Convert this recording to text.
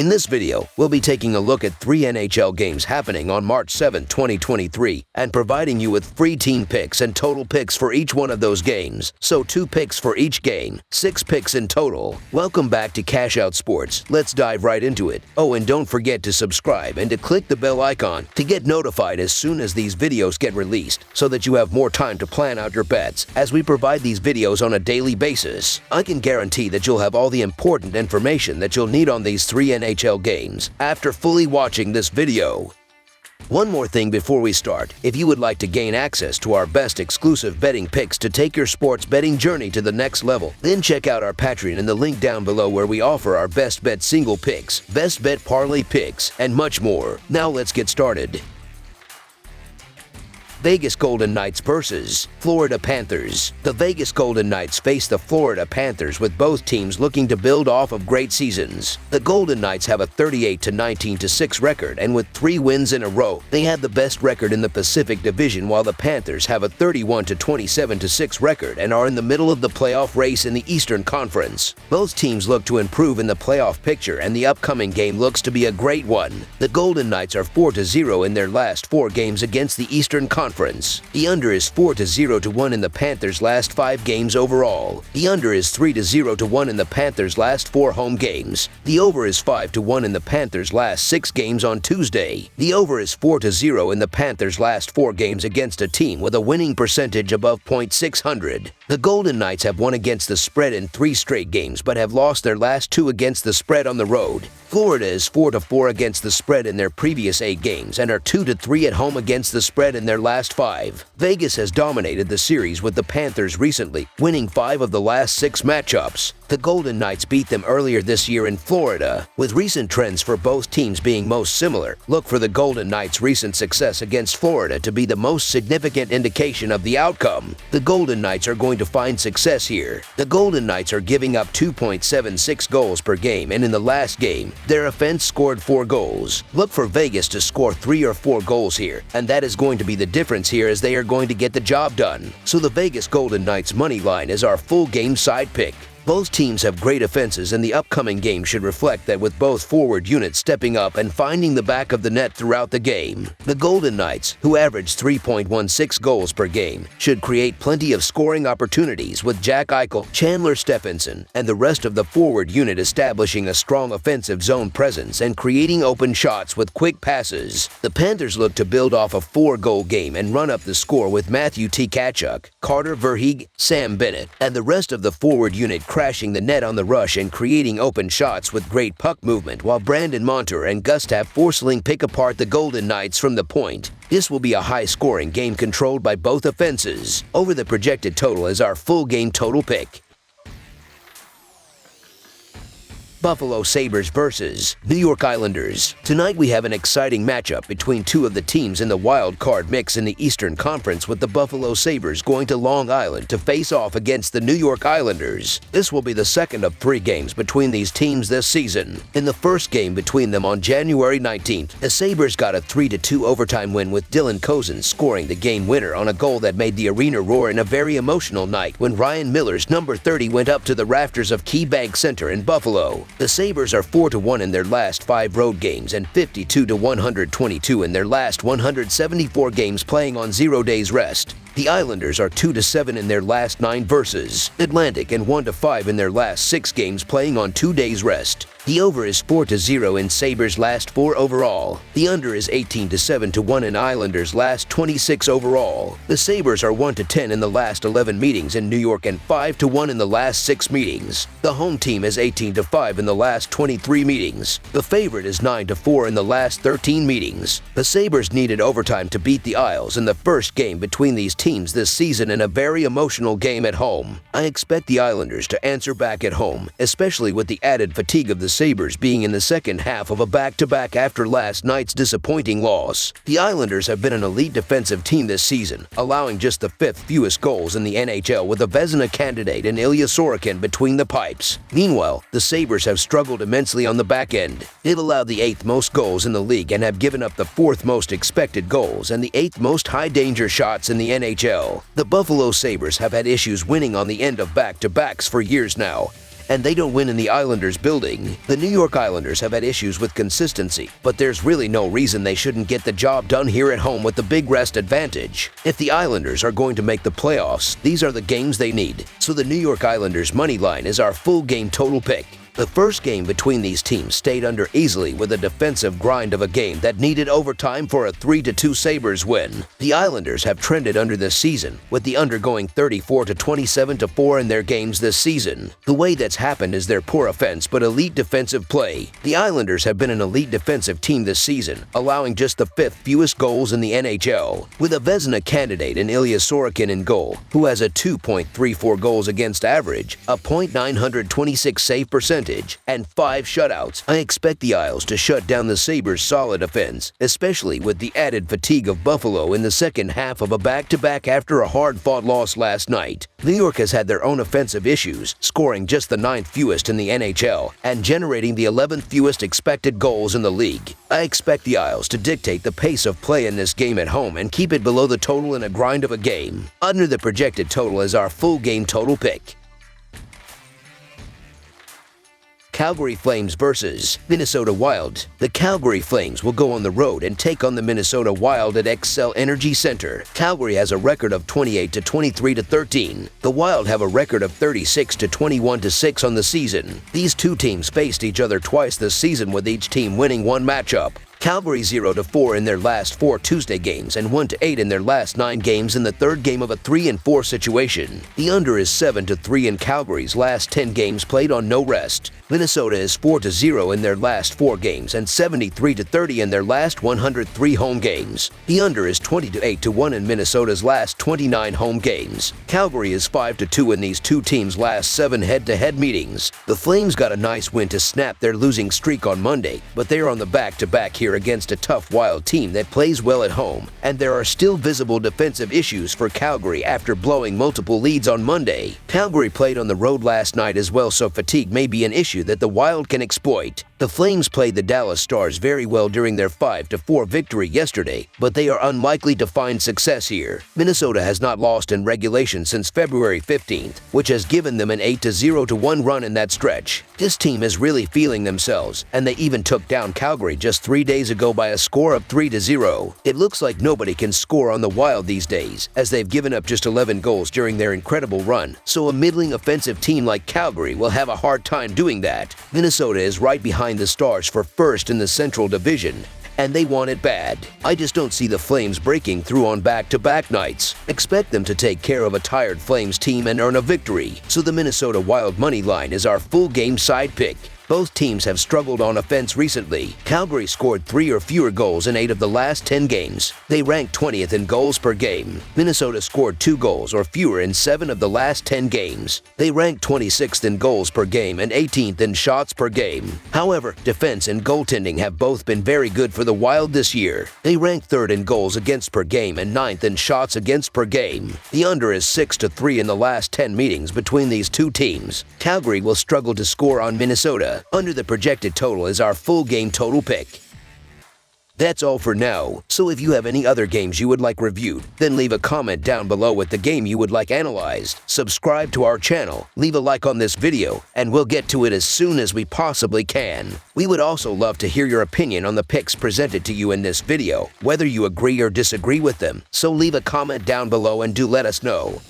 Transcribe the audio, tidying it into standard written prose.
In this video, we'll be taking a look at 3 NHL games happening on March 7, 2023, and providing you with free team picks and total picks for each one of those games. So 2 picks for each game, 6 picks in total. Welcome back to Cash Out Sports. Let's dive right into it. Oh, and don't forget to subscribe and to click the bell icon to get notified as soon as these videos get released, so that you have more time to plan out your bets as we provide these videos on a daily basis. I can guarantee that you'll have all the important information that you'll need on these 3 NHL games after fully watching this video. One more thing before we start. If you would like to gain access to our best exclusive betting picks to take your sports betting journey to the next level, then check out our Patreon in the link down below, where we offer our best bet single picks, best bet parlay picks, and much more. Now let's get started. Vegas Golden Knights versus Florida Panthers. The Vegas Golden Knights face the Florida Panthers, with both teams looking to build off of great seasons. The Golden Knights have a 38-19-6 record, and with 3 wins in a row, they have the best record in the Pacific Division, while the Panthers have a 31-27-6 record and are in the middle of the playoff race in the Eastern Conference. Both teams look to improve in the playoff picture, and the upcoming game looks to be a great one. The Golden Knights are 4-0 in their last 4 games against the Eastern Conference. The under is 4-0-1 in the Panthers' last 5 games overall. The under is 3-0-1 in the Panthers' last 4 home games. The over is 5-1 in the Panthers' last 6 games on Tuesday. The over is 4-0 in the Panthers' last 4 games against a team with a winning percentage above .600. The Golden Knights have won against the spread in 3 straight games, but have lost their last 2 against the spread on the road. Florida is 4-4 against the spread in their previous 8 games and are 2-3 at home against the spread in their last 5. Vegas has dominated the series with the Panthers recently, winning 5 of the last 6 matchups. The Golden Knights beat them earlier this year in Florida. With recent trends for both teams being most similar, look for the Golden Knights' recent success against Florida to be the most significant indication of the outcome. The Golden Knights are going to find success here. The Golden Knights are giving up 2.76 goals per game, and in the last game, their offense scored 4 goals. Look for Vegas to score 3 or 4 goals here, and that is going to be the difference here, as they are going to get the job done. So the Vegas Golden Knights money line is our full game side pick. Both teams have great offenses, and the upcoming game should reflect that, with both forward units stepping up and finding the back of the net throughout the game. The Golden Knights, who average 3.16 goals per game, should create plenty of scoring opportunities, with Jack Eichel, Chandler Stephenson, and the rest of the forward unit establishing a strong offensive zone presence and creating open shots with quick passes. The Panthers look to build off a 4-goal game and run up the score, with Matthew Tkachuk, Carter Verhaeghe, Sam Bennett, and the rest of the forward unit crashing the net on the rush and creating open shots with great puck movement, while Brandon Montour and Gustav Forsling pick apart the Golden Knights from the point. This will be a high-scoring game controlled by both offenses. Over the projected total is our full game total pick. Buffalo Sabres versus New York Islanders. Tonight we have an exciting matchup between 2 of the teams in the wild card mix in the Eastern Conference, with the Buffalo Sabres going to Long Island to face off against the New York Islanders. This will be the second of 3 games between these teams this season. In the first game between them on January 19th, the Sabres got a 3-2 overtime win, with Dylan Cozens scoring the game winner on a goal that made the arena roar in a very emotional night when Ryan Miller's number 30 went up to the rafters of KeyBank Center in Buffalo. The Sabres are 4-1 in their last 5 road games and 52-122 in their last 174 games playing on 0 days rest. The Islanders are 2-7 in their last 9 versus Atlantic, and 1-5 in their last 6 games playing on 2 days rest. The over is 4-0 in Sabres' last 4 overall. The under is 18-7-1 in Islanders' last 26 overall. The Sabres are 1-10 in the last 11 meetings in New York and 5-1 in the last 6 meetings. The home team is 18-5 in the last 23 meetings. The favorite is 9-4 in the last 13 meetings. The Sabres needed overtime to beat the Isles in the first game between these teams this season, in a very emotional game at home. I expect the Islanders to answer back at home, especially with the added fatigue of the Sabres being in the second half of a back-to-back after last night's disappointing loss. The Islanders have been an elite defensive team this season, allowing just the 5th fewest goals in the NHL, with a Vezina candidate in Ilya Sorokin between the pipes. Meanwhile, the Sabres have struggled immensely on the back end. They've allowed the 8th most goals in the league and have given up the 4th most expected goals and the 8th most high-danger shots in the NHL. The Buffalo Sabres have had issues winning on the end of back-to-backs for years now. and they don't win in the Islanders' building. The New York Islanders have had issues with consistency, but there's really no reason they shouldn't get the job done here at home with the big rest advantage. If the Islanders are going to make the playoffs, these are the games they need. So the New York Islanders money line is our full game total pick. The first game between these teams stayed under easily with a defensive grind of a game that needed overtime for a 3-2 Sabres win. The Islanders have trended under this season, with the under going 34-27-4 in their games this season. The way that's happened is their poor offense but elite defensive play. The Islanders have been an elite defensive team this season, allowing just the 5th fewest goals in the NHL. With a Vezina candidate in Ilya Sorokin in goal, who has a 2.34 goals against average, a .926 save percentage, and 5 shutouts, I expect the Isles to shut down the Sabres' solid offense, especially with the added fatigue of Buffalo in the second half of a back-to-back after a hard-fought loss last night. New York has had their own offensive issues, scoring just the 9th fewest in the NHL and generating the 11th fewest expected goals in the league. I expect the Isles to dictate the pace of play in this game at home and keep it below the total in a grind of a game. Under the projected total is our full game total pick. Calgary Flames versus Minnesota Wild. The Calgary Flames will go on the road and take on the Minnesota Wild at Xcel Energy Center. Calgary has a record of 28-23-13. The Wild have a record of 36-21-6 on the season. These two teams faced each other twice this season, with each team winning one matchup. Calgary 0-4 in their last 4 Tuesday games and 1-8 in their last 9 games in the third game of a 3-4 situation. The under is 7-3 in Calgary's last 10 games played on no rest. Minnesota is 4-0 in their last 4 games and 73-30 in their last 103 home games. The under is 20-8-1 in Minnesota's last 29 home games. Calgary is 5-2 in these two teams' last 7 head-to-head meetings. The Flames got a nice win to snap their losing streak on Monday, but they are on the back-to-back here against a tough Wild team that plays well at home, and there are still visible defensive issues for Calgary after blowing multiple leads on Monday. Calgary played on the road last night as well, so fatigue may be an issue that the Wild can exploit. The Flames played the Dallas Stars very well during their 5-4 victory yesterday, but they are unlikely to find success here. Minnesota has not lost in regulation since February 15th, which has given them an 8-0-1 run in that stretch. This team is really feeling themselves, and they even took down Calgary just 3 days ago by a score of 3-0. It looks like nobody can score on the Wild these days, as they've given up just 11 goals during their incredible run, so a middling offensive team like Calgary will have a hard time doing that. Minnesota is right behind the Stars for first in the Central Division, and they want it bad. I just don't see the Flames breaking through on back-to-back nights. Expect them to take care of a tired Flames team and earn a victory, so the Minnesota Wild money line is our full game side pick. Both teams have struggled on offense recently. Calgary scored 3 or fewer goals in 8 of the last 10 games. They rank 20th in goals per game. Minnesota scored 2 goals or fewer in 7 of the last 10 games. They rank 26th in goals per game and 18th in shots per game. However, defense and goaltending have both been very good for the Wild this year. They rank 3rd in goals against per game and 9th in shots against per game. The under is 6-3 in the last 10 meetings between these two teams. Calgary will struggle to score on Minnesota. Under the projected total is our full game total pick. That's all for now, so if you have any other games you would like reviewed, then leave a comment down below with the game you would like analyzed. Subscribe to our channel, leave a like on this video, and we'll get to it as soon as we possibly can. We would also love to hear your opinion on the picks presented to you in this video, whether you agree or disagree with them, so leave a comment down below and do let us know.